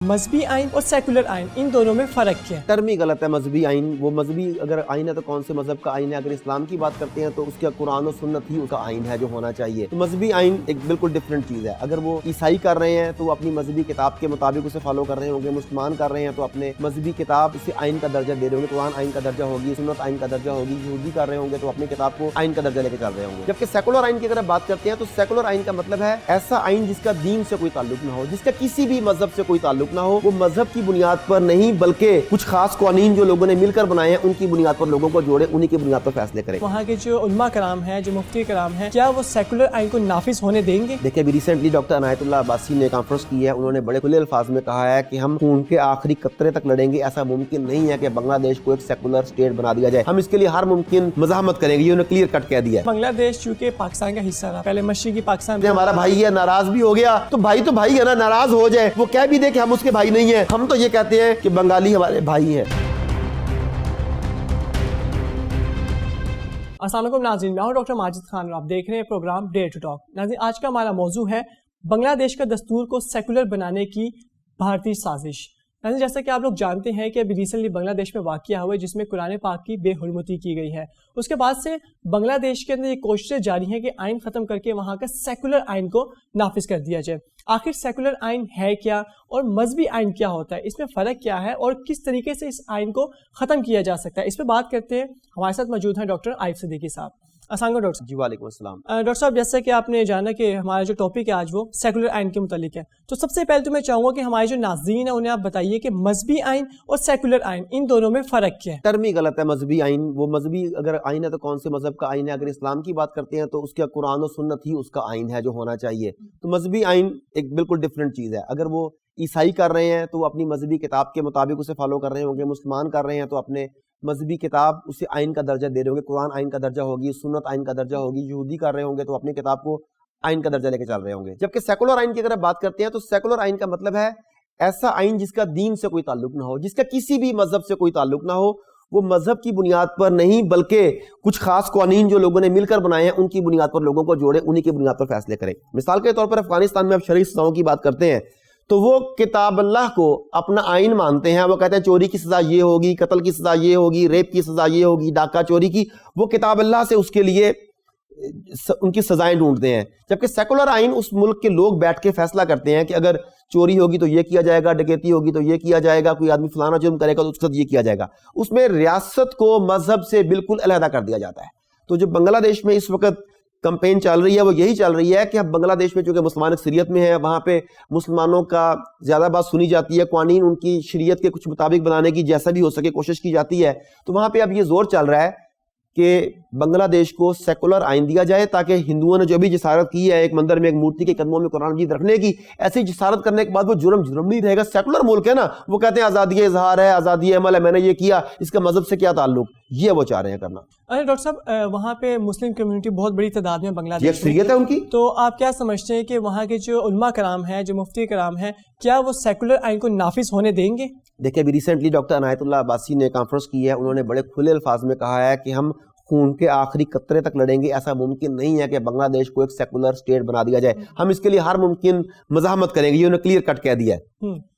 مذہبی آئین اور سیکولر آئین ان دونوں میں فرق کیا ہے؟ ٹرم ہی غلط ہے مذہبی آئین. وہ مذہبی اگر آئین ہے تو کون سے مذہب کا آئین ہے؟ اگر اسلام کی بات کرتے ہیں تو اس کا قرآن و سنت ہی اس کا آئین ہے جو ہونا چاہیے. تو مذہبی آئین ایک بالکل ڈفرینٹ چیز ہے. اگر وہ عیسائی کر رہے ہیں تو وہ اپنی مذہبی کتاب کے مطابق اسے فالو کر رہے ہوں گے. مسلمان کر رہے ہیں تو اپنے مذہبی کتاب اسے آئین کا درجہ دے رہے ہوں گے. قرآن آئین کا درجہ ہوگی, سنت آئین کا درجہ ہوگی. یہودی کر رہے ہوں گے تو اپنی کتاب کو آئین کا درجہ لے کے چل رہے ہوں گے. جبکہ سیکولر آئین کی اگر بات کرتے ہیں تو سیکولر آئین کا مطلب ہے ایسا آئین جس کا دین سے کوئی تعلق نہ ہو, جس کا کسی بھی مذہب سے کوئی تعلق نہ ہو. وہ مذہب کی بنیاد پر نہیں بلکہ کچھ خاص قوانین جو لوگوں نے مل کر بنائے ہیں ان کی بنیاد پر لوگوں کو جوڑے, انہی کی بنیاد پر فیصلے کرے. وہاں کے جو علماء کرام ہیں, جو مفتی کرام ہیں, کیا وہ سیکولر آئین کو نافذ ہونے دیں گے؟ دیکھیں ابھی ریسنٹلی ڈاکٹر عنایت اللہ عباسی نے کانفرنس کی ہے. انہوں نے بڑے کھلے الفاظ میں کہا ہے کہ ہم خون کے آخری قطرے تک لڑیں گے. ایسا ممکن نہیں ہے کہ بنگلہ دیش کو ایک سیکولر اسٹیٹ بنا دیا جائے. ہم اس کے لیے ہر ممکن مزاحمت کریں گے. یہ انہوں نے کلیئر کٹ کہہ دیا ہے. بنگلہ دیش چونکہ پاکستان کا حصہ رہا, پہلے مشرقی پاکستان ہمارا بھائی ہے, ناراض بھی ہو گیا تو بھائی ہے نا, ناراض ہو جائے, وہ کہہ بھی دے کہ ہم اس کے بھائی نہیں ہیں. ہم تو یہ کہتے ہیں کہ بنگالی ہمارے بھائی ہیں. السلام علیکم ناظرین, میں ہوں ڈاکٹر ماجد خان اور آپ دیکھ رہے ہیں پروگرام ڈیئر ٹو ٹاک. ناظرین, آج کا ہمارا موضوع ہے بنگلہ دیش کا دستور کو سیکولر بنانے کی بھارتی سازش. ناظرین, جیسا کہ آپ لوگ جانتے ہیں کہ ابھی ریسنٹلی بنگلہ دیش میں واقعہ ہوا ہے جس میں قرآن پاک کی بے حرمتی کی گئی ہے. اس کے بعد سے بنگلہ دیش کے اندر یہ کوششیں جاری ہیں کہ آئین ختم کر کے وہاں کا سیکولر آئین کو نافذ کر دیا جائے. آخر سیکولر آئین ہے کیا اور مذہبی آئین کیا ہوتا ہے, اس میں فرق کیا ہے اور کس طریقے سے اس آئین کو ختم کیا جا سکتا ہے, اس پہ بات کرتے ہیں. ہمارے ساتھ موجود ہیں ڈاکٹر عائف صدیقی صاحب. السلام علیکم ڈاکٹر صاحب. جی وعلیکم السلام. ڈاکٹر صاحب, جیسا کہ آپ نے جانا کہ ہمارا جو ٹاپک ہے آج وہ سیکولر آئین کے متعلق ہے, تو سب سے پہلے تو میں چاہوں گا کہ ہمارے جو ناظرین ہیں انہیں آپ بتائیے کہ مذہبی آئین اور سیکولر آئین ان دونوں میں فرق کیا ہے؟ ٹرم ہی غلط ہے مذہبی آئین. وہ مذہبی اگر آئین ہے تو کون سے مذہب کا آئین ہے؟ اگر اسلام کی بات کرتے ہیں تو اس کا قرآن و سنت ہی اس کا آئین ہے جو ہونا چاہیے. تو مذہبی آئین ایک بالکل ڈفرینٹ چیز ہے. اگر وہ عیسائی کر رہے ہیں تو وہ اپنی مذہبی کتاب کے مطابق اسے فالو کر رہے ہوں گے. مسلمان کر رہے ہیں تو اپنے مذہبی کتاب اسے آئین کا درجہ دے رہے ہوں گے. قرآن آئین کا درجہ ہوگی, سنت آئین کا درجہ ہوگی. یہودی کر رہے ہوں گے تو اپنی کتاب کو آئین کا درجہ لے کے چل رہے ہوں گے. جبکہ سیکولر آئین کی اگر بات کرتے ہیں تو سیکولر آئین کا مطلب ہے ایسا آئین جس کا دین سے کوئی تعلق نہ ہو, جس کا کسی بھی مذہب سے کوئی تعلق نہ ہو. وہ مذہب کی بنیاد پر نہیں بلکہ کچھ خاص قوانین جو لوگوں نے مل کر بنائے ہیں ان کی بنیاد پر لوگوں کو جوڑے, انہی کی بنیاد پر فیصلے کرے. مثال کے طور پر افغانستان میں اب شرعی سزاؤں کی بات کرتے ہیں تو وہ کتاب اللہ کو اپنا آئین مانتے ہیں. وہ کہتے ہیں چوری کی سزا یہ ہوگی, قتل کی سزا یہ ہوگی, ریپ کی سزا یہ ہوگی, ڈاکہ چوری کی. وہ کتاب اللہ سے اس کے لیے ان کی سزائیں ڈھونڈتے ہیں. جبکہ سیکولر آئین اس ملک کے لوگ بیٹھ کے فیصلہ کرتے ہیں کہ اگر چوری ہوگی تو یہ کیا جائے گا, ڈکیتی ہوگی تو یہ کیا جائے گا, کوئی آدمی فلانا جرم کرے گا تو اس کے ساتھ یہ کیا جائے گا. اس میں ریاست کو مذہب سے بالکل علیحدہ کر دیا جاتا ہے. تو جو بنگلہ دیش میں اس وقت کمپین چل رہی ہے وہ یہی چل رہی ہے کہ اب بنگلہ دیش میں چونکہ مسلمان اکثریت میں ہے, وہاں پہ مسلمانوں کا زیادہ بات سنی جاتی ہے, قوانین ان کی شریعت کے کچھ مطابق بنانے کی جیسا بھی ہو سکے کوشش کی جاتی ہے. تو وہاں پہ اب یہ زور چل رہا ہے کہ بنگلہ دیش کو سیکولر آئین دیا جائے تاکہ ہندوؤں نے جو بھی جسارت کی ہے ایک مندر میں ایک مورتی کے قدموں میں قرآن مجید رکھنے کی, ایسی جسارت کرنے کے بعد وہ جرم نہیں رہے گا. سیکولر ملک ہے نا, وہ کہتے ہیں آزادی اظہار ہے, آزادی عمل ہے, میں نے یہ کیا, اس کا مذہب سے کیا تعلق, یہ وہ چاہ رہے ہیں کرنا. ارے ڈاکٹر صاحب, وہاں پہ مسلم کمیونٹی بہت بڑی تعداد میں بنگلہ دیش میں اکثریت ہے ان کی, تو آپ کیا سمجھتے ہیں کہ وہاں کے جو علماء کرام ہیں, جو مفتی کرام ہیں, کیا وہ سیکولر آئین کو نافذ ہونے دیں گے؟ دیکھیں ابھی ریسنٹلی ڈاکٹر عنایت اللہ عباسی نے کانفرنس کی ہے. انہوں نے بڑے کھلے الفاظ میں کہا ہے کہ ہم خون کے آخری قطرے تک لڑیں گے. ایسا ممکن نہیں ہے کہ بنگلہ دیش کو ایک سیکولر اسٹیٹ بنا دیا جائے. ہم اس کے لیے ہر ممکن مزاحمت کریں گے. یہ انہوں نے کلیئر کٹ کہہ دیا ہے.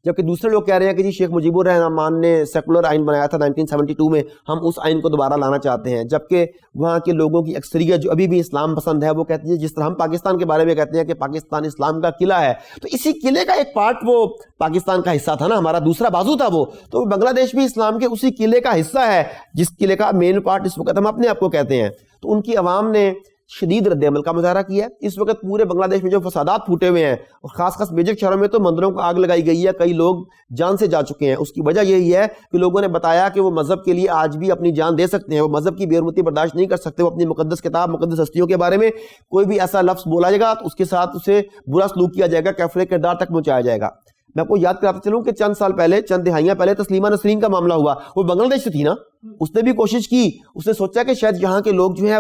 جبکہ دوسرے لوگ کہہ رہے ہیں کہ جی شیخ مجیب الرحمان نے سیکولر آئین بنایا تھا 1972 میں, ہم اس آئین کو دوبارہ لانا چاہتے ہیں. جبکہ وہاں کے لوگوں کی اکثریت جو ابھی بھی اسلام پسند ہے وہ کہتی ہے جس طرح ہم پاکستان کے بارے میں کہتے ہیں کہ پاکستان اسلام کا قلعہ ہے, تو اسی قلعے کا ایک پارٹ وہ پاکستان کا حصہ تھا نا, ہمارا دوسرا بازو تھا وہ. تو بنگلہ دیش بھی اسلام کے اسی قلعے کا حصہ ہے جس قلعے کا مین پارٹ اس وقت ہم اپنے آپ کو کہتے ہیں. تو ان کی عوام نے شدید رد عمل کا مظاہرہ کیا ہے. اس وقت پورے بنگلہ دیش میں جو فسادات پھوٹے ہوئے ہیں, اور خاص میجر شہروں میں تو مندروں کو آگ لگائی گئی ہے, کئی لوگ جان سے جا چکے ہیں. اس کی وجہ یہی ہے کہ لوگوں نے بتایا کہ وہ مذہب کے لیے آج بھی اپنی جان دے سکتے ہیں, وہ مذہب کی بے حرمتی برداشت نہیں کر سکتے. وہ اپنی مقدس کتاب, مقدس ہستیوں کے بارے میں کوئی بھی ایسا لفظ بولا جائے گا تو اس کے ساتھ اسے برا سلوک کیا جائے گا, کیفر کردار تک پہنچایا جائے گا. میں آپ کو یاد کراتا چلوں کہ چند سال پہلے, چند دہائیاں پہلے تسلیمہ نسرین کا معاملہ ہوا. وہ بنگلہ دیش سے تھی نا, اس نے بھی کوشش کی, اس نے سوچا کہ شاید یہاں کے لوگ جو ہیں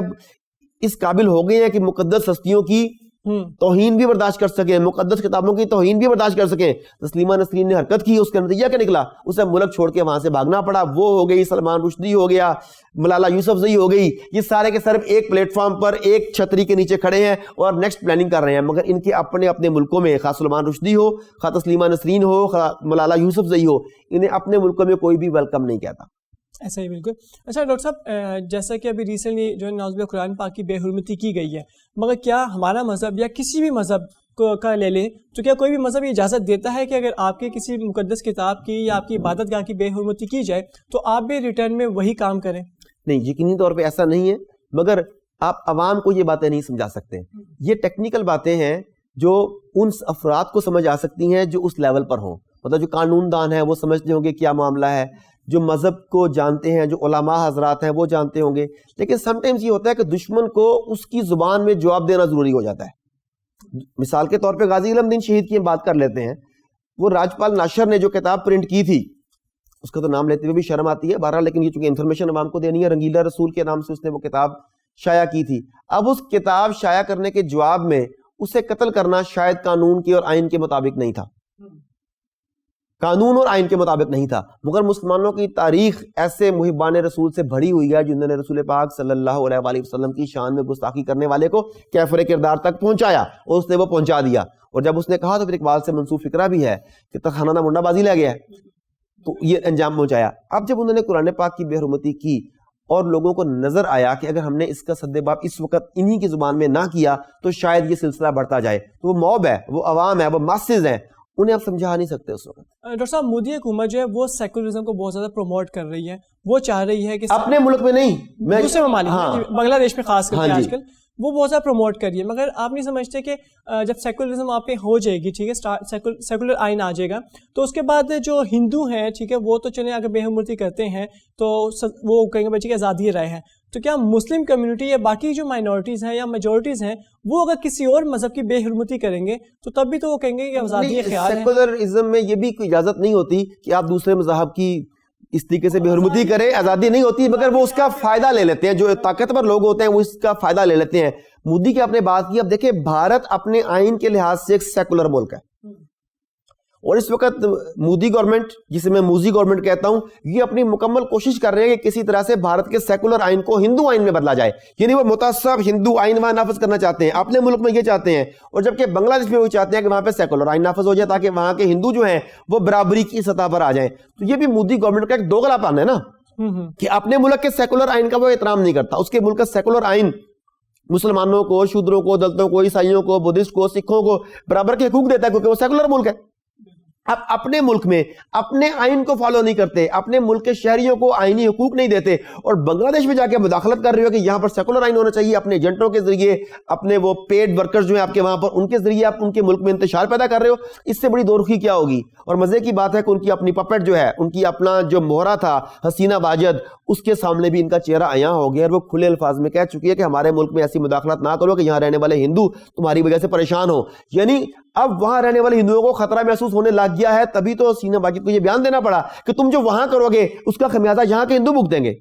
اس قابل ہو گئے ہیں کہ مقدس ہستیوں کی توہین بھی برداشت کر سکیں, مقدس کتابوں کی توہین بھی برداشت کر سکیں. تسلیمہ نسرین نے حرکت کی, اس کا نتیجہ کیا نکلا؟ اسے ملک چھوڑ کے وہاں سے بھاگنا پڑا. وہ ہو گئی سلمان رشدی, ہو گیا ملالہ یوسفزئی, ہو گئی. یہ سارے کے صرف ایک پلیٹ فارم پر ایک چھتری کے نیچے کھڑے ہیں اور نیکسٹ پلاننگ کر رہے ہیں, مگر ان کے اپنے اپنے ملکوں میں, خاص سلمان رشدی ہو, خاص تسلیمہ نسرین ہو, ملالہ یوسفزئی ہو, انہیں اپنے ملکوں میں کوئی بھی ویلکم نہیں کہتا. ایسا ہی بالکل. اچھا ڈاکٹر صاحب, جیسا کہ ابھی ریسنٹلی جو ہے نعوذ باللہ قرآن پاک کی بے حرمتی کی گئی ہے, مگر کیا ہمارا مذہب یا کسی بھی مذہب کا لے لیں تو کیا کوئی بھی مذہب یہ اجازت دیتا ہے کہ اگر آپ کے کسی مقدس کتاب کی یا آپ کی عبادت گاہ کی بے حرمتی کی جائے تو آپ بھی ریٹرن میں وہی کام کریں؟ نہیں, یقینی طور پہ ایسا نہیں ہے, مگر آپ عوام کو یہ باتیں نہیں سمجھا سکتے. یہ ٹیکنیکل باتیں ہیں جو ان افراد کو سمجھ آ سکتی ہیں جو اس لیول پر ہوں, مطلب جو قانون دان ہیں وہ سمجھتے ہوں گے کیا معاملہ ہے, جو مذہب کو جانتے ہیں, جو علماء حضرات ہیں وہ جانتے ہوں گے. لیکن سم ٹائمز یہ ہوتا ہے کہ دشمن کو اس کی زبان میں جواب دینا ضروری ہو جاتا ہے. مثال کے طور پہ غازی علم دین شہید کی ہم بات کر لیتے ہیں. وہ راجپال ناشر نے جو کتاب پرنٹ کی تھی, اس کا تو نام لیتے ہوئے بھی شرم آتی ہے بہرحال, لیکن یہ چونکہ انفارمیشن عوام کو دینی ہے, رنگیلا رسول کے نام سے اس نے وہ کتاب شائع کی تھی. اب اس کتاب شائع کرنے کے جواب میں اسے قتل کرنا شاید قانون کے اور آئین کے مطابق نہیں تھا, قانون اور آئین کے مطابق نہیں تھا, مگر مسلمانوں کی تاریخ ایسے محبان رسول سے بھری ہوئی ہے جنہوں نے رسول پاک صلی اللہ علیہ وآلہ وسلم کی شان میں گستاخی کرنے والے کو کیفر کردار تک پہنچایا, اور اس نے وہ پہنچا دیا. اور جب اس نے کہا تو پھر اقبال سے منسوب فکرہ بھی ہے کہ تخانہ نہ منڈا بازی لے گیا, تو یہ انجام پہنچایا. اب جب انہوں نے قرآن پاک کی بے حرمتی کی اور لوگوں کو نظر آیا کہ اگر ہم نے اس کا سد باب اس وقت انہی کی زبان میں نہ کیا تو شاید یہ سلسلہ بڑھتا جائے, تو وہ موب ہے, وہ عوام ہے, وہ ماسز ہیں, انہیں آپ سمجھا نہیں سکتے اس وقت. ڈاکٹر صاحب, مودی حکومت جو ہے وہ سیکولرزم کو بہت زیادہ پروموٹ کر رہی ہے, وہ چاہ رہی ہے کہ اپنے ملک میں نہیں, دوسرے ممالک بنگلہ دیش میں خاص کر کے آج کل وہ بہت زیادہ پروموٹ کریے, مگر آپ نہیں سمجھتے کہ جب سیکولرزم آپ پہ ہو جائے گی, ٹھیک ہے, سیکولر آئین آ جائے گا, تو اس کے بعد جو ہندو ہیں, ٹھیک ہے, وہ تو چلیں اگر بے حرمتی کرتے ہیں تو وہ کہیں گے بچے کی آزادی رائے ہے, تو کیا مسلم کمیونٹی یا باقی جو مائنورٹیز ہیں یا میجورٹیز ہیں وہ اگر کسی اور مذہب کی بے حرمتی کریں گے تو تب بھی تو وہ کہیں گے کہ آزادی خیال ہے؟ سیکولرزم میں یہ بھی کوئی اجازت نہیں ہوتی کہ آپ دوسرے مذہب کی اس طریقے سے بے حرمتی کریں, آزادی نہیں ہوتی, مگر وہ اس کا فائدہ لے لیتے ہیں. جو طاقتور لوگ ہوتے ہیں وہ اس کا فائدہ لے لیتے ہیں. مودی کی آپ نے بات کی, اب دیکھیں بھارت اپنے آئین کے لحاظ سے ایک سیکولر ملک ہے, اور اس وقت مودی گورنمنٹ, جسے میں موزی گورنمنٹ کہتا ہوں, یہ اپنی مکمل کوشش کر رہے ہیں کہ کسی طرح سے بھارت کے سیکولر آئین کو ہندو آئین میں بدلا جائے, یعنی وہ متعصب ہندو آئین وہاں نافذ کرنا چاہتے ہیں, اپنے ملک میں یہ چاہتے ہیں, اور جبکہ بنگلہ دیش میں وہ چاہتے ہیں کہ وہاں پہ سیکولر آئین نافذ ہو جائے تاکہ وہاں کے ہندو جو ہیں وہ برابری کی سطح پر آ جائیں. تو یہ بھی مودی گورنمنٹ کا ایک دوغلا پن ہے نا, کہ اپنے ملک کے سیکولر آئین کا وہ احترام نہیں کرتا. اس کے ملک کا سیکولر آئین مسلمانوں کو, شودروں کو, دلتوں کو, عیسائیوں کو, بدھسٹ کو, سکھوں کو برابر کے حقوق دیتا ہے کیونکہ وہ سیکولر ملک ہے. اب اپنے ملک میں اپنے آئین کو فالو نہیں کرتے, اپنے ملک کے شہریوں کو آئینی حقوق نہیں دیتے, اور بنگلہ دیش میں جا کے مداخلت کر رہے ہو کہ یہاں پر سیکولر آئین ہونا چاہیے, اپنے ایجنٹوں کے ذریعے, اپنے وہ پیڈ ورکرز جو ہیں آپ کے وہاں پر, ان کے ذریعے آپ ان کے ملک میں انتشار پیدا کر رہے ہو. اس سے بڑی دورخی کیا ہوگی؟ اور مزے کی بات ہے کہ ان کی اپنی پپٹ جو ہے, ان کی اپنا جو مہرہ تھا حسینہ واجد, اس کے سامنے بھی ان کا چہرہ عیاں ہو گیا, اور وہ کھلے الفاظ میں کہہ چکی ہے کہ ہمارے ملک میں ایسی مداخلت نہ کرو کہ یہاں رہنے والے ہندو تمہاری وجہ سے پریشان ہو. یعنی اب وہاں رہنے والے ہندوؤں کو خطرہ محسوس ہونے لگ گیا ہے, تبھی تو حسینہ واجد کو یہ بیان دینا پڑا کہ تم جو وہاں کرو گے اس کا خمیازہ یہاں کے ہندو بھگتیں گے.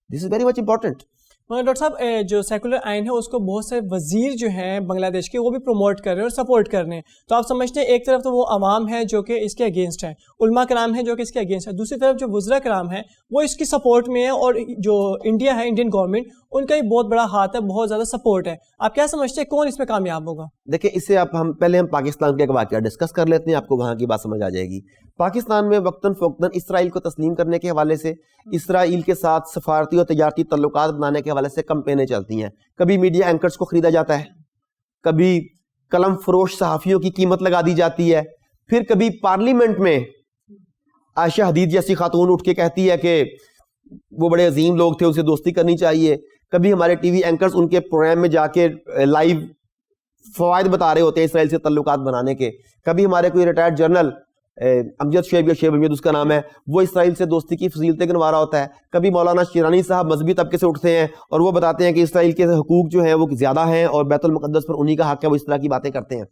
دس از ویری مچ امپورٹنٹ. مگر ڈاکٹر صاحب, جو سیکولر آئین ہے اس کو بہت سے وزیر جو ہیں بنگلہ دیش کے وہ بھی پروموٹ کر رہے ہیں اور سپورٹ کر رہے ہیں, تو آپ سمجھتے ہیں ایک طرف تو وہ عوام ہے جو کہ اس کے اگینسٹ ہے, علماء کرام ہیں جو کہ اس کے اگینسٹ ہے, دوسری طرف جو وزراء کرام ہیں وہ اس کی سپورٹ میں ہیں, اور جو انڈیا ہے, انڈین گورنمنٹ, ان کا ہی بہت بڑا ہاتھ ہے, بہت زیادہ سپورٹ ہے. آپ کیا سمجھتے ہیں کون اس میں کامیاب ہوگا؟ دیکھیں, اس سے ہم پہلے پاکستان کے ایک واقعہ ڈسکس کر لیتے ہیں, آپ کو وہاں کی بات سمجھ آ جائے گی. پاکستان میں وقتاً فوقتاً اسرائیل کو تسلیم کرنے کے حوالے سے, اسرائیل کے ساتھ سفارتی اور تجارتی تعلقات بنانے کے حوالے سے کمپینیں چلتی ہیں. کبھی میڈیا اینکرز کو خریدا جاتا ہے, کبھی قلم فروش صحافیوں کی قیمت لگا دی جاتی ہے, پھر کبھی پارلیمنٹ میں عائشہ حدید جیسی خاتون اٹھ کے کہتی ہے کہ وہ بڑے عظیم لوگ تھے, ان سے دوستی کرنی چاہیے. کبھی ہمارے ٹی وی اینکرز ان کے پروگرام میں جا کے لائیو فوائد بتا رہے ہوتے ہیں اسرائیل سے تعلقات بنانے کے. کبھی ہمارے کوئی ریٹائرڈ جرنل امجد شیب یا شیب امجد اس کا نام ہے, وہ اسرائیل سے دوستی کی فضیلتیں گنوا رہا ہوتا ہے. کبھی مولانا شیرانی صاحب مذہبی طبقے سے اٹھتے ہیں اور وہ بتاتے ہیں کہ اسرائیل کے حقوق جو ہیں وہ زیادہ ہیں اور بیت المقدس پر انہی کا حق ہے, وہ اس طرح کی باتیں کرتے ہیں.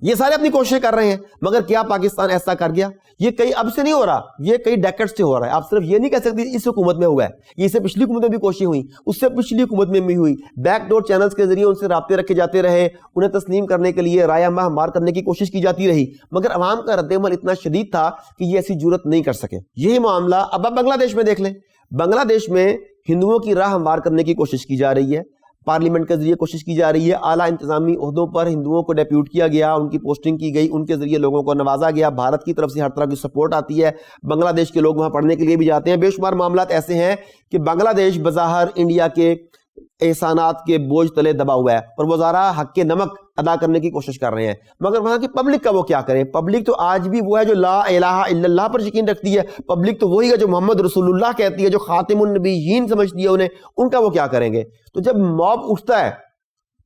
یہ سارے اپنی کوششیں کر رہے ہیں, مگر کیا پاکستان ایسا کر گیا؟ یہ کئی اب سے نہیں ہو رہا, یہ کئی ڈیکڈ سے ہو رہا ہے. آپ صرف یہ نہیں کہہ سکتے اس حکومت میں ہوا ہے, یہ اس سے پچھلی حکومت میں بھی کوششیں ہوئی, اس سے پچھلی حکومت میں بھی ہوئی. بیک ڈور چینلز کے ذریعے ان سے رابطے رکھے جاتے رہے, انہیں تسلیم کرنے کے لیے رایہ ماہ مار کرنے کی کوشش کی جاتی رہی, مگر عوام کا رد عمل اتنا شدید تھا کہ یہ ایسی جرت نہیں کر سکے. یہی معاملہ اب آپ بنگلہ دیش میں دیکھ لیں. بنگلہ دیش میں ہندوؤں کی راہ ہموار کرنے کی کوشش کی جا رہی ہے, پارلیمنٹ کے ذریعے کوشش کی جا رہی ہے, اعلیٰ انتظامی عہدوں پر ہندوؤں کو ڈیپیوٹ کیا گیا, ان کی پوسٹنگ کی گئی, ان کے ذریعے لوگوں کو نوازا گیا, بھارت کی طرف سے ہر طرح کی سپورٹ آتی ہے, بنگلہ دیش کے لوگ وہاں پڑھنے کے لیے بھی جاتے ہیں. بے شمار معاملات ایسے ہیں کہ بنگلہ دیش بظاہر انڈیا کے احسانات کے بوجھ تلے دبا ہوا ہے اور وہ ذرا حق کے نمک ادا کرنے کی کوشش کر رہے ہیں, مگر وہاں کی پبلک کا وہ کیا کریں؟ پبلک تو آج بھی وہ ہے جو لا الہ الا اللہ پر یقین رکھتی ہے, پبلک تو وہی ہے جو محمد رسول اللہ کہتی ہے, جو خاتم النبیین سمجھتی ہے انہیں, ان کا وہ کیا کریں گے؟ تو جب موب اٹھتا ہے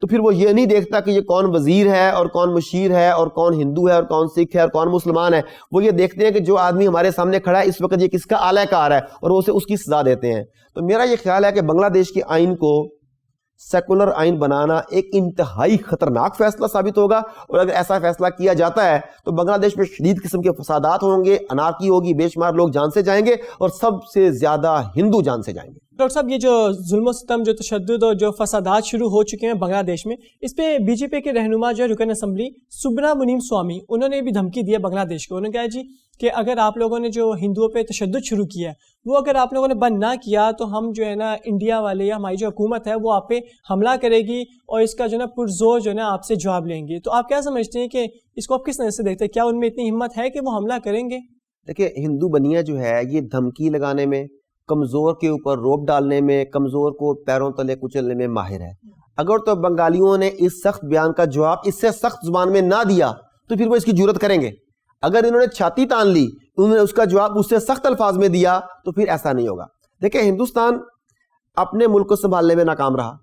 تو پھر وہ یہ نہیں دیکھتا کہ یہ کون وزیر ہے اور کون مشیر ہے اور کون ہندو ہے اور کون سکھ ہے اور کون مسلمان ہے, وہ یہ دیکھتے ہیں کہ جو آدمی ہمارے سامنے کھڑا ہے اس وقت یہ کس کا اعلی کار ہے, اور وہ اسے اس کی سزا دیتے ہیں. تو میرا یہ خیال ہے کہ بنگلہ دیش کے آئین کو سیکولر آئین بنانا ایک انتہائی خطرناک فیصلہ ثابت ہوگا, اور اگر ایسا فیصلہ کیا جاتا ہے تو بنگلہ دیش میں شدید قسم کے فسادات ہوں گے, انارکی ہوگی, بے شمار لوگ جان سے جائیں گے اور سب سے زیادہ ہندو جان سے جائیں گے. ڈاکٹر صاحب, یہ جو ظلم و ستم, جو تشدد اور جو فسادات شروع ہو چکے ہیں بنگلہ دیش میں, اس پہ بی جے پی کے رہنما جو رکن اسمبلی سبرا منیم سوامی, انہوں نے بھی دھمکی دی ہے بنگلہ دیش کو. انہوں نے کہا جی کہ اگر آپ لوگوں نے جو ہندوؤں پہ تشدد شروع کیا ہے وہ اگر آپ لوگوں نے بند نہ کیا تو ہم جو ہے نا انڈیا والے یا ہماری جو حکومت ہے وہ آپ پہ حملہ کرے گی اور اس کا جو ہے نا پرزور جو ہے نا آپ سے جواب لیں گے. تو آپ کیا سمجھتے ہیں کہ اس کو آپ کس نظر سے دیکھتے ہیں؟ کیا ان میں اتنی ہمت ہے کہ وہ حملہ کریں گے؟ دیکھیں, ہندو بنیا جو ہے یہ دھمکی لگانے میں, کمزور کے اوپر روپ ڈالنے میں, کمزور کو پیروں تلے کچلنے میں ماہر ہے. اگر تو بنگالیوں نے اس سخت بیان کا جواب اس سے سخت زبان میں نہ دیا تو پھر وہ اس کی جرت کریں گے. اگر انہوں نے چھاتی تان لی, انہوں نے اس کا جواب اس سے سخت الفاظ میں دیا تو پھر ایسا نہیں ہوگا. دیکھیں, ہندوستان اپنے ملک کو سنبھالنے میں ناکام رہا,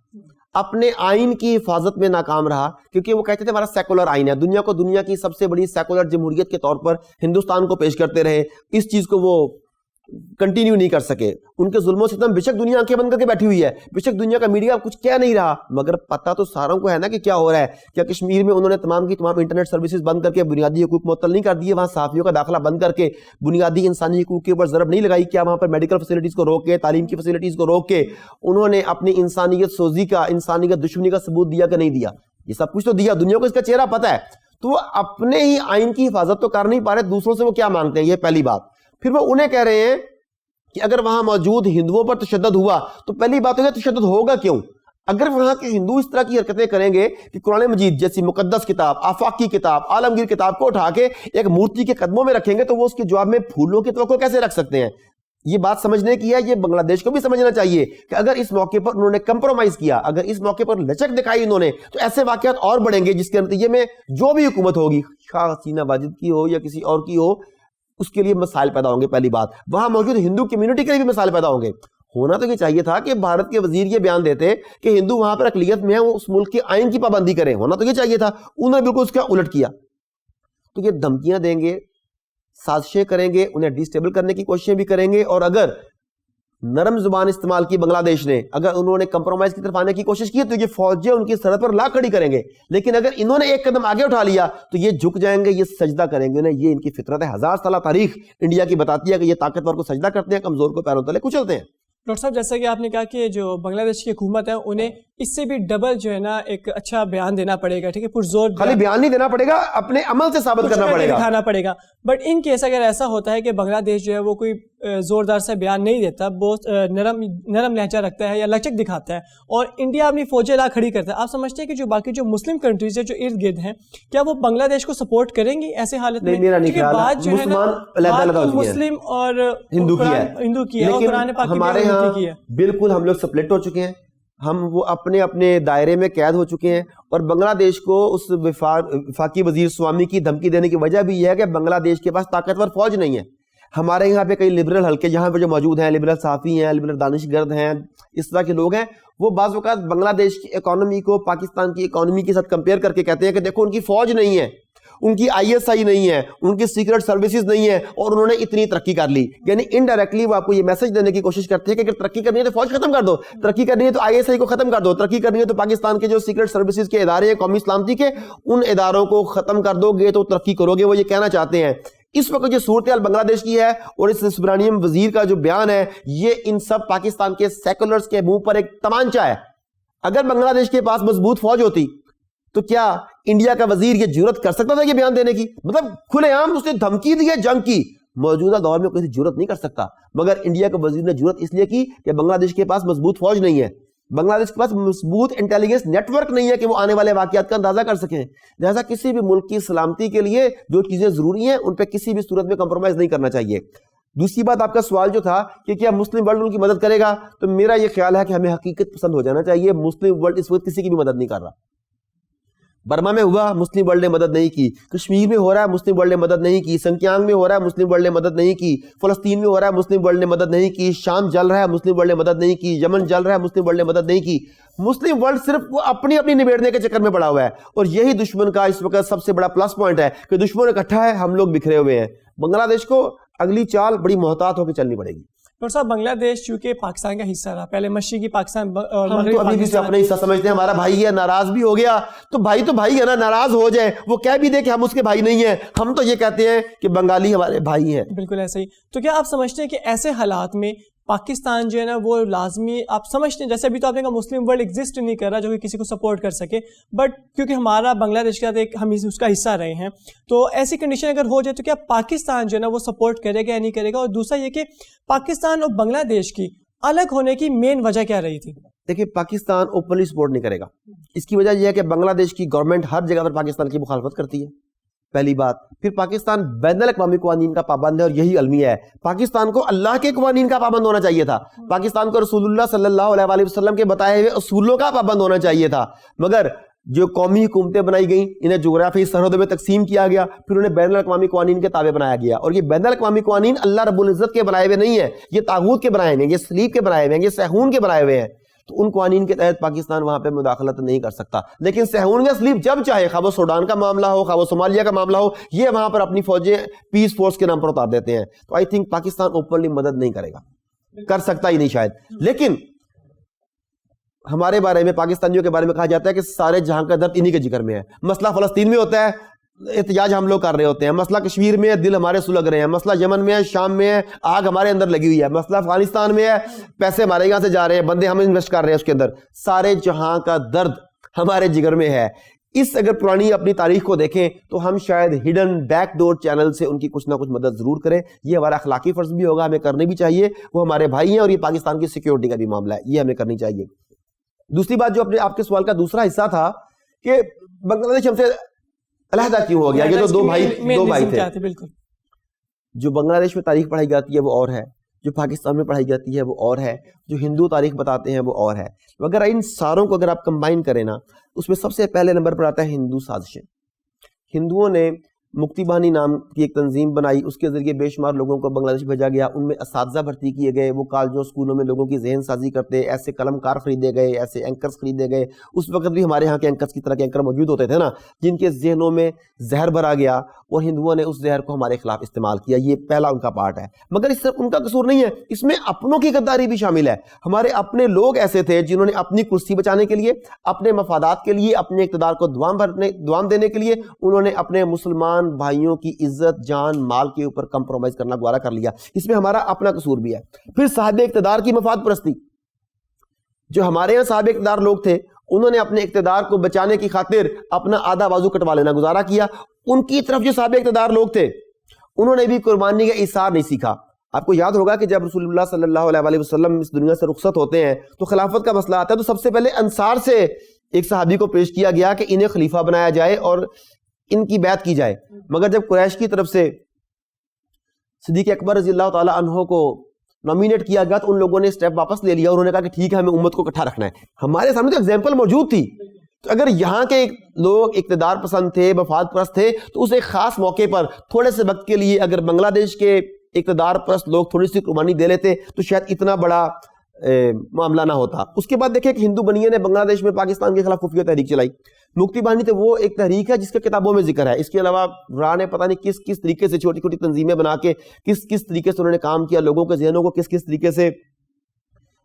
اپنے آئین کی حفاظت میں ناکام رہا, کیونکہ وہ کہتے تھے ہمارا سیکولر آئین ہے, دنیا کو دنیا کی سب سے بڑی سیکولر جمہوریت کے طور پر ہندوستان کو پیش کرتے رہے. اس چیز کو وہ کنٹینیو نہیں کر سکے. ان کے ظلم و ستم بے شک دنیا آنکھیں بند کر کے بیٹھی ہوئی ہے, بے شک دنیا کا میڈیا کچھ کہہ نہیں رہا, مگر پتہ تو ساروں کو ہے نا کہ کیا ہو رہا ہے. کیا کشمیر میں انہوں نے تمام کی تمام انٹرنیٹ سروسز بند کر کے بنیادی حقوق معطل نہیں کر دیے؟ وہاں صحافیوں کا داخلہ بند کر کے بنیادی انسانی حقوق کے اوپر ضرب نہیں لگائی؟ کیا وہاں پر میڈیکل فیسلٹیز کو روک کے, تعلیم کی فیسلٹیز کو روک کے انہوں نے اپنی انسانیت سوزی کا, انسانیت دشمنی کا ثبوت دیا کہ نہیں دیا؟ یہ سب کچھ تو دیا, دنیا کو اس کا چہرہ پتہ ہے. تو وہ اپنے ہی آئین کی حفاظت تو کر نہیں پا رہے, دوسروں سے وہ کیا مانگتے ہیں؟ یہ پہلی بات. پھر وہ انہیں کہہ رہے ہیں کہ اگر وہاں موجود ہندوؤں پر تشدد ہوا تو پہلی بات ہے تشدد ہوگا کیوں؟ اگر وہاں کے ہندو اس طرح کی حرکتیں کریں گے کہ قرآن مجید جیسی مقدس کتاب, آفاقی کتاب, عالمگیر کتاب کو اٹھا کے ایک مورتی کے قدموں میں رکھیں گے تو وہ اس کے جواب میں پھولوں کی توقع کیسے رکھ سکتے ہیں؟ یہ بات سمجھنے کی ہے, یہ بنگلہ دیش کو بھی سمجھنا چاہیے کہ اگر اس موقع پر انہوں نے کمپرومائز کیا, اگر اس موقع پر لچک دکھائی انہوں نے, تو ایسے واقعات اور بڑھیں گے جس کے نتیجے میں جو بھی حکومت ہوگی, خواہ حسینہ واجد کی ہو یا کسی اور کی ہو, اس کے لیے مسائل پیدا ہوں گے. پہلی بات, وہاں موجود ہندو کمیونٹی کے لیے بھی مسائل پیدا ہوں گے. ہونا تو یہ چاہیے تھا کہ بھارت کے وزیر یہ بیان دیتے کہ ہندو وہاں پر اقلیت میں ہیں, وہ اس ملک کے آئین کی پابندی کریں. ہونا تو یہ چاہیے تھا, انہوں نے بالکل اس کا الٹ کیا. تو یہ دھمکیاں دیں گے, سازشیں کریں گے, انہیں ڈی اسٹیبل کرنے کی کوششیں بھی کریں گے, اور اگر نرم زبان استعمال کی بنگلہ دیش نے, اگر انہوں نے کمپرومائز کی طرف آنے کی کوشش کی تو یہ فوجیں ان کی سرحد پر لا کھڑی کریں گے. لیکن اگر انہوں نے ایک قدم آگے اٹھا لیا تو یہ جھک جائیں گے, یہ سجدہ کریں گے. انہیں یہ ان کی فطرت ہے. 1000 سالہ تاریخ انڈیا کی بتاتی ہے کہ یہ طاقتور کو سجدہ کرتے ہیں, کمزور کو پیروں تلے کچلتے ہیں. ڈاکٹر صاحب, جیسا کہ آپ نے کہا کہ جو بنگلہ دیش کی حکومت ہے انہیں اس سے بھی ڈبل جو ہے نا ایک اچھا بیان دینا پڑے گا, ٹھیک ہے, پرزور خالی بیان نہیں دینا پڑے گا, اپنے عمل سے ثابت کرنا پڑے گا, دکھانا پڑے گا. بٹ ان کیس اگر ایسا ہوتا ہے کہ بنگلہ دیش جو ہے وہ کوئی زوردار سے بیان نہیں دیتا, بہت نرم لہجہ رکھتا ہے یا لچک دکھاتا ہے, اور انڈیا اپنی فوجیں لا کھڑی کرتا ہے, آپ سمجھتے ہیں کہ جو باقی جو مسلم کنٹریز ہے جو ارد گرد ہیں, کیا وہ بنگلہ دیش کو سپورٹ کریں گی ایسے حالت میں؟ میرا نہیں خیال ہے. مسلمان مسلم اور ہندو کی ہے, اور قرآن پاک ہمارے ہاں بالکل ہم لوگ سپلٹ ہو چکے ہیں, ہم وہ اپنے اپنے دائرے میں قید ہو چکے ہیں. اور بنگلہ دیش کو اس وفاقی وزیر سوامی کی دھمکی دینے کی وجہ بھی یہ ہے کہ بنگلہ دیش کے پاس طاقتور فوج نہیں ہے. ہمارے یہاں پہ کئی لبرل حلقے جہاں پہ جو موجود ہیں, لبرل صحافی ہیں, لبرل دانش گرد ہیں, اس طرح کے لوگ ہیں, وہ بعض اوقات بنگلہ دیش کی اکانومی کو پاکستان کی اکانومی کے ساتھ کمپیئر کر کے کہتے ہیں کہ دیکھو ان کی فوج نہیں ہے, ان کی ISI نہیں ہے, ان کی سیکرٹ سروسز نہیں ہے, اور انہوں نے اتنی ترقی کر لی. یعنی انڈائریکٹلی وہ آپ کو یہ میسج دینے کی کوشش کرتے ہیں کہ اگر ترقی کرنی ہے تو فوج ختم کر دو, ترقی کرنی ہے تو ISI کو ختم کر دو, ترقی کرنی ہے تو پاکستان کے جو سیکرٹ سروسز کے ادارے ہیں قومی سلامتی کے, ان اداروں کو ختم کر دو گے تو ترقی کرو گے. وہ یہ کہنا چاہتے ہیں. اس وقت جو صورتحال بنگلہ دیش کی ہے اور اس سبرانیم وزیر کا جو بیان ہے, یہ ان سب پاکستان کے سیکولرز کے منہ پر ایک تمانچہ ہے. اگر بنگلہ دیش کے پاس مضبوط فوج ہوتی تو کیا انڈیا کا وزیر یہ جرات کر سکتا تھا یہ بیان دینے کی؟ مطلب کھلے عام اس نے دھمکی دی ہے جنگ کی. موجودہ دور میں کوئی جرات نہیں کر سکتا, مگر انڈیا کے وزیر نے جرات اس لیے کی کہ بنگلہ دیش کے پاس مضبوط فوج نہیں ہے, بنگلہ دیش کے پاس مضبوط انٹیلیجنس نیٹ ورک نہیں ہے کہ وہ آنے والے واقعات کا اندازہ کر سکیں. لہذا کسی بھی ملک کی سلامتی کے لیے جو چیزیں ضروری ہیں ان پہ کسی بھی صورت میں کمپرومائز نہیں کرنا چاہیے. دوسری بات, آپ کا سوال جو تھا کہ کیا مسلم ورلڈ ان کی مدد کرے گا, تو میرا یہ خیال ہے کہ ہمیں حقیقت پسند ہو جانا چاہیے. مسلم ورلڈ اس وقت کسی کی بھی مدد نہیں کر رہا. برما میں ہوا, مسلم ورلڈ نے مدد نہیں کی. کشمیر میں ہو رہا ہے, مسلم ورلڈ نے مدد نہیں کی. سنکیانگ میں ہو رہا ہے, مسلم ورلڈ نے مدد نہیں کی. فلسطین میں ہو رہا ہے, مسلم ورلڈ نے مدد نہیں کی. شام جل رہا ہے, مسلم ورلڈ نے مدد نہیں کی. یمن جل رہا ہے, مسلم ورلڈ نے مدد نہیں کی. مسلم ورلڈ صرف وہ اپنی نبیڑنے کے چکر میں پڑا ہوا ہے, اور یہی دشمن کا اس وقت سب سے بڑا پلس پوائنٹ ہے کہ دشمن اکٹھا ہے, ہم لوگ بکھرے ہوئے ہیں. بنگلہ دیش کو اگلی چال بڑی محتاط ہو کے چلنی پڑے گی. ڈاکٹر صاحب, بنگلہ دیش چونکہ پاکستان کا حصہ رہا, پہلے مشرقی پاکستان ہم تو ابھی بھی اسے اپنا حصہ سمجھتے ہیں, ہمارا بھائی ہے, ناراض بھی ہو گیا تو بھائی ہے نا, ناراض ہو جائے, وہ کہہ بھی دے کہ ہم اس کے بھائی نہیں ہیں, ہم تو یہ کہتے ہیں کہ بنگالی ہمارے بھائی ہیں. بالکل ایسے ہی. تو کیا آپ سمجھتے ہیں کہ ایسے حالات میں پاکستان جو ہے نا وہ لازمی, آپ سمجھتے ہیں جیسے ابھی تو آپ نے کہا مسلم ورلڈ ایگزسٹ نہیں کر رہا جو کہ کسی کو سپورٹ کر سکے, بٹ کیونکہ ہمارا بنگلہ دیش کے ساتھ ایک ہم اس کا حصہ رہے ہیں, تو ایسی کنڈیشن اگر ہو جائے تو کیا پاکستان جو ہے نا وہ سپورٹ کرے گا یا نہیں کرے گا؟ اور دوسرا یہ کہ پاکستان اور بنگلہ دیش کی الگ ہونے کی مین وجہ کیا رہی تھی؟ دیکھیں, پاکستان اوپنلی سپورٹ نہیں کرے گا. اس کی وجہ یہ ہے کہ بنگلہ دیش کی گورنمنٹ ہر جگہ پر پاکستان کی مخالفت کرتی ہے, پہلی بات. پھر پاکستان بین الاقوامی قوانین کا پابند ہے, اور یہی المیہ ہے. پاکستان کو اللہ کے قوانین کا پابند ہونا چاہیے تھا, پاکستان کو رسول اللہ صلی اللہ علیہ وآلہ وسلم کے بتائے ہوئے اصولوں کا پابند ہونا چاہیے تھا. مگر جو قومی حکومتیں بنائی گئیں, انہیں جغرافیائی سرحدوں میں تقسیم کیا گیا, پھر انہیں بین الاقوامی قوانین کے تابع بنایا گیا. اور یہ بین الاقوامی قوانین اللہ رب العزت کے بنائے ہوئے نہیں ہیں, یہ طاغوت کے بنائے ہوئے ہیں, یہ صلیب کے بنائے ہوئے ہیں, یہ سیہون کے بنائے ہوئے ہیں. تو ان قوانین کے تحت پاکستان وہاں پہ مداخلت نہیں کر سکتا. لیکن سیہون کا صلیب جب چاہے, خواہ وہ سوڈان کا معاملہ ہو, خواہ وہ صومالیہ کا معاملہ ہو, یہ وہاں پر اپنی فوجیں پیس فورس کے نام پر اتار دیتے ہیں. تو آئی تھنک پاکستان اوپنلی مدد نہیں کرے گا, کر سکتا ہی نہیں شاید. لیکن ہمارے بارے میں, پاکستانیوں کے بارے میں کہا جاتا ہے کہ سارے جہاں کا درد انہی کے جگر میں ہے. مسئلہ فلسطین میں ہوتا ہے, احتجاج ہم لوگ کر رہے ہوتے ہیں. مسئلہ کشمیر میں ہے, دل ہمارے سلگ رہے ہیں. مسئلہ یمن میں ہے, شام میں ہے, آگ ہمارے اندر لگی ہوئی ہے. مسئلہ افغانستان میں ہے, پیسے ہمارے یہاں سے جا رہے ہیں, بندے ہم انویسٹ کر رہے ہیں اس کے اندر. سارے جہاں کا درد ہمارے جگر میں ہے. اس اگر پرانی اپنی تاریخ کو دیکھیں تو ہم شاید ہڈن بیک ڈور چینل سے ان کی کچھ نہ کچھ مدد ضرور کریں. یہ ہمارا اخلاقی فرض بھی ہوگا, ہمیں کرنی بھی چاہیے. وہ ہمارے بھائی ہیں, اور یہ پاکستان کی سیکیورٹی کا بھی معاملہ ہے, یہ ہمیں کرنی چاہیے. دوسری بات جو آپ کے سوال کا دوسرا حصہ تھا کہ بنگلہ دیش ہم سے علیحدہ کیوں ہو گیا, یہ تو دو بھائی تھے. جو بنگلہ دیش میں تاریخ پڑھائی جاتی ہے وہ اور ہے, جو پاکستان میں پڑھائی جاتی ہے وہ اور ہے, جو ہندو تاریخ بتاتے ہیں وہ اور ہے. اگر ان ساروں کو اگر آپ کمبائن کریں نا, اس میں سب سے پہلے نمبر پر آتا ہے ہندو سازشیں. ہندوؤں نے مکتی بانی نام کی ایک تنظیم بنائی, اس کے ذریعے بے شمار لوگوں کو بنگلہ دیش بھیجا گیا. ان میں اساتذہ بھرتی کیے گئے, وہ کالجوں اسکولوں میں لوگوں کی ذہن سازی کرتے, ایسے قلم کار خریدے گئے, ایسے اینکرز خریدے گئے. اس وقت بھی ہمارے ہاں کے اینکرز کی طرح کے اینکر موجود ہوتے تھے نا, جن کے ذہنوں میں زہر بھرا گیا, اور ہندوؤں نے اس زہر کو ہمارے خلاف استعمال کیا. یہ پہلا ان کا پارٹ ہے. مگر اس سے ان کا قصور نہیں ہے, اس میں اپنوں کی غداری بھی شامل ہے. ہمارے اپنے لوگ ایسے تھے جنہوں نے اپنی کرسی بچانے کے لیے, اپنے مفادات کے لیے, اپنے اقتدار کو دوام دینے کے لیے, انہوں نے اپنے مسلمان بھائیوں کی عزت جان مال کے اوپر کمپرومائز کرنا گوارا کر لیا. اس میں ہمارا اپنا قصور بھی ہے. پھر صاحب اقتدار کی مفاد پرستی, جو ہمارے یہاں صاحب اقتدار لوگ تھے, انہوں نے اپنے اقتدار کو بچانے کی خاطر اپنا آدھا بازو کٹوا لینا گزارا کیا. ان کی طرف جو صاحب اقتدار لوگ تھے, انہوں نے بھی قربانی کا ایثار نہیں سیکھا. آپ کو یاد ہوگا کہ جب رسول اللہ صلی اللہ علیہ وآلہ وسلم اس دنیا سے رخصت ہوتے ہیں تو خلافت کا مسئلہ آتا ہے, تو سب سے پہلے انصار سے ایک صحابی کو پیش کیا گیا کہ انہیں خلیفہ بنایا جائے اور ان کی بیعت کی جائے. مگر جب قریش کی طرف سے صدیق اکبر رضی اللہ تعالی عنہ کو نامینیٹ کیا گیا تو ان لوگوں نے سٹیپ واپس لے لیا, انہوں نے کہا کہ ٹھیک ہے ہمیں امت کو اکٹھا رکھنا ہے. ہمارے سامنے تو ایگزامپل موجود تھی. تو اگر یہاں کے لوگ اقتدار پسند تھے, مفاد پرست تھے, تو اس ایک خاص موقع پر تھوڑے سے وقت کے لیے اگر بنگلہ دیش کے اقتدار پرست لوگ تھوڑی سی قربانی دے لیتے تو شاید اتنا بڑا معاملہ نہ ہوتا. اس کے بعد دیکھیں کہ ہندو بنیے نے بنگلہ دیش میں پاکستان کے خلاف خفیہ تحریک چلائی. مکتی بانی تو وہ ایک تحریک ہے جس کا کتابوں میں ذکر ہے. اس کے علاوہ راہ نے پتہ نہیں کس طریقے سے چھوٹی چھوٹی تنظیمیں بنا کے کس طریقے سے انہوں نے کام کیا, لوگوں کے ذہنوں کو کس طریقے سے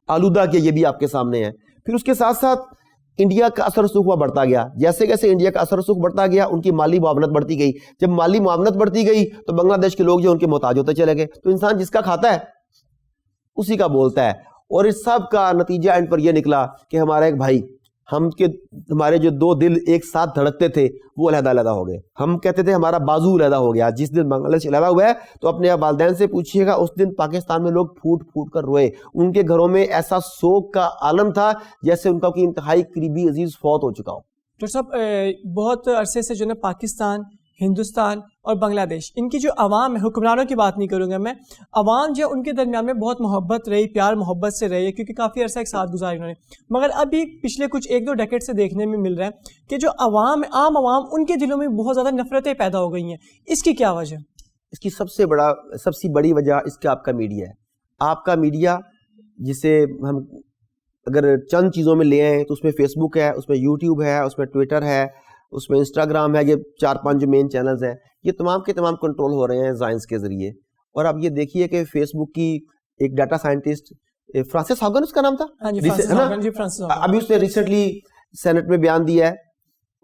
آلودہ کیا, یہ بھی آپ کے سامنے ہے. پھر اس کے ساتھ ساتھ انڈیا کا اثر رسوخ ہوا بڑھتا گیا. جیسے جیسے انڈیا کا اثر رسوخ بڑھتا گیا ان کی مالی معاونت بڑھتی گئی. جب مالی معاونت بڑھتی گئی تو بنگلہ دیش کے لوگ جو ان کے محتاج ہوتے چلے گئے. تو انسان جس کا کھاتا ہے اسی کا بولتا ہے. اور اس سب کا نتیجہ اینڈ پر یہ نکلا کہ ہمارا ایک بھائی, ہمارے جو دو دل ایک ساتھ دھڑکتے تھے وہ علیحدہ علیحدہ ہو گئے. ہم کہتے تھے ہمارا بازو علیحدہ ہو گیا. جس دن بنگلہ دیش علیحدہ ہوا ہے تو اپنے والدین سے پوچھیے گا, اس دن پاکستان میں لوگ پھوٹ پھوٹ کر روئے. ان کے گھروں میں ایسا سوگ کا عالم تھا جیسے ان کا کوئی انتہائی قریبی عزیز فوت ہو چکا ہو. ڈاکٹر صاحب بہت عرصے سے جو ہے پاکستان, ہندوستان اور بنگلہ دیش, ان کی جو عوام ہے, حکمرانوں کی بات نہیں کروں گا میں, عوام جو ان کے درمیان میں بہت محبت رہی, پیار محبت سے رہی ہے, کیونکہ کافی عرصہ ایک ساتھ گزاری انہوں نے. مگر ابھی پچھلے کچھ 1-2 ڈیکیڈ سے دیکھنے میں مل رہا ہے کہ جو عوام, عام عوام, ان کے دلوں میں بہت زیادہ نفرتیں پیدا ہو گئی ہیں. اس کی کیا وجہ؟ اس کی سب سے بڑی وجہ اس کا آپ کا میڈیا ہے. آپ کا میڈیا جسے ہم اگر چند چیزوں میں لے آئیں تو اس میں فیس بک ہے, اس میں یوٹیوب ہے, اس میں ٹویٹر ہے, اس میں انسٹاگرام ہے. یہ 4-5 جو مین چینلز ہیں یہ تمام کے تمام کنٹرول ہو رہے ہیں سائنس کے ذریعے. اور اب یہ دیکھیے کہ فیس بک کی ایک ڈیٹا سائنٹسٹ فرانسس ہاگن اس کا نام تھا, ابھی اس نے ریسنٹلی سینٹ میں بیان دیا ہے,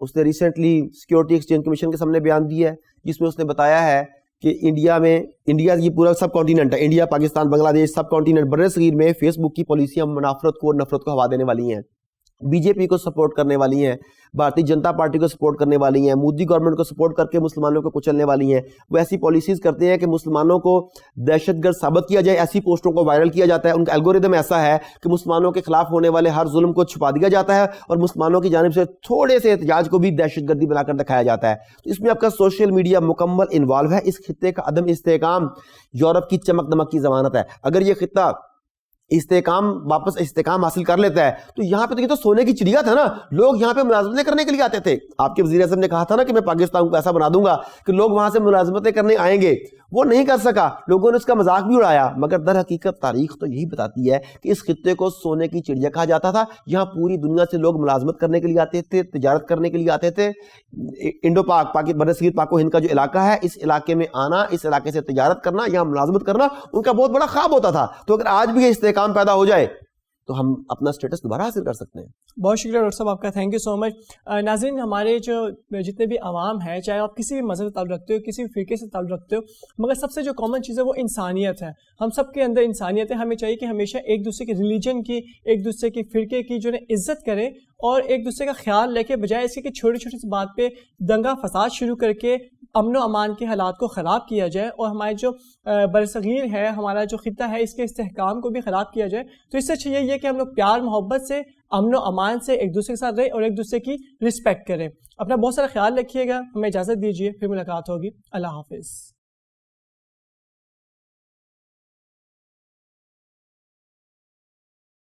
اس نے ریسنٹلی سیکورٹی ایکسچینج کمیشن کے سامنے بیان دیا ہے جس میں اس نے بتایا ہے کہ انڈیا یہ پورا سب کانٹیننٹ ہے, انڈیا, پاکستان, بنگلہ دیش, سب کانٹیننٹ بر صغیر میں فیس بک کی پالیسیاں نفرت کو ہوا دینے والی ہیں, بی جے پی کو سپورٹ کرنے والی ہیں, بھارتی جنتا پارٹی کو سپورٹ کرنے والی ہیں, مودی گورنمنٹ کو سپورٹ کر کے مسلمانوں کو کچلنے والی ہیں. وہ ایسی پالیسیز کرتے ہیں کہ مسلمانوں کو دہشت گرد ثابت کیا جائے, ایسی پوسٹوں کو وائرل کیا جاتا ہے. ان کا الگوریدم ایسا ہے کہ مسلمانوں کے خلاف ہونے والے ہر ظلم کو چھپا دیا جاتا ہے اور مسلمانوں کی جانب سے تھوڑے سے احتجاج کو بھی دہشت گردی بنا کر دکھایا جاتا ہے. تو اس میں آپ کا سوشل میڈیا مکمل انوالو ہے. اس خطے کا عدم استحکام یورپ کی چمک دمک کی ضمانت ہے. اگر یہ خطہ واپس استحکام حاصل کر لیتا ہے تو یہاں پہ تو سونے کی چڑیا تھا نا, لوگ یہاں پہ ملازمتیں کرنے کے لیے آتے تھے. آپ کے وزیر اعظم نے کہا تھا نا کہ میں پاکستان کو ایسا بنا دوں گا کہ لوگ وہاں سے ملازمتیں کرنے آئیں گے, وہ نہیں کر سکا, لوگوں نے اس کا مذاق بھی اڑایا. مگر در حقیقت تاریخ تو یہی بتاتی ہے کہ اس خطے کو سونے کی چڑیا کہا جاتا تھا. یہاں پوری دنیا سے لوگ ملازمت کرنے کے لیے آتے تھے, تجارت کرنے کے لیے آتے تھے. انڈو پاک برصغیر پاک و ہند کا جو علاقہ ہے, اس علاقے میں آنا, اس علاقے سے تجارت کرنا, یہاں ملازمت کرنا ان کا بہت بڑا خواب ہوتا تھا. تو اگر آج بھی یہ استحکام پیدا ہو جائے تو ہم اپنا اسٹیٹس دوبارہ حاصل کر سکتے ہیں. بہت شکریہ ڈاکٹر صاحب آپ کا, تھینک یو سو مچ. ناظرین, ہمارے جو جتنے بھی عوام ہیں, چاہے آپ کسی بھی مذہب سے تعلق رکھتے ہو, کسی بھی فرقے سے تعلق رکھتے ہو, مگر سب سے جو کامن چیز ہے وہ انسانیت ہے. ہم سب کے اندر انسانیت ہے. ہمیں چاہیے کہ ہمیشہ ایک دوسرے کے ریلیجن کی, ایک دوسرے کی فرقے کی جو ہے عزت کریں اور ایک دوسرے کا خیال رکھے, بجائے اس کے کہ چھوٹی چھوٹی سی بات پہ دنگا فساد شروع کر کے امن و امان کے حالات کو خراب کیا جائے اور ہمارے جو برصغیر ہے, ہمارا جو خطہ ہے, اس کے استحکام کو بھی خراب کیا جائے. تو اس سے اچھا یہی ہے کہ ہم لوگ پیار محبت سے, امن و امان سے ایک دوسرے کے ساتھ رہیں اور ایک دوسرے کی رسپیکٹ کریں. اپنا بہت سارا خیال رکھیے گا. ہمیں اجازت دیجیے, پھر ملاقات ہوگی. اللہ حافظ.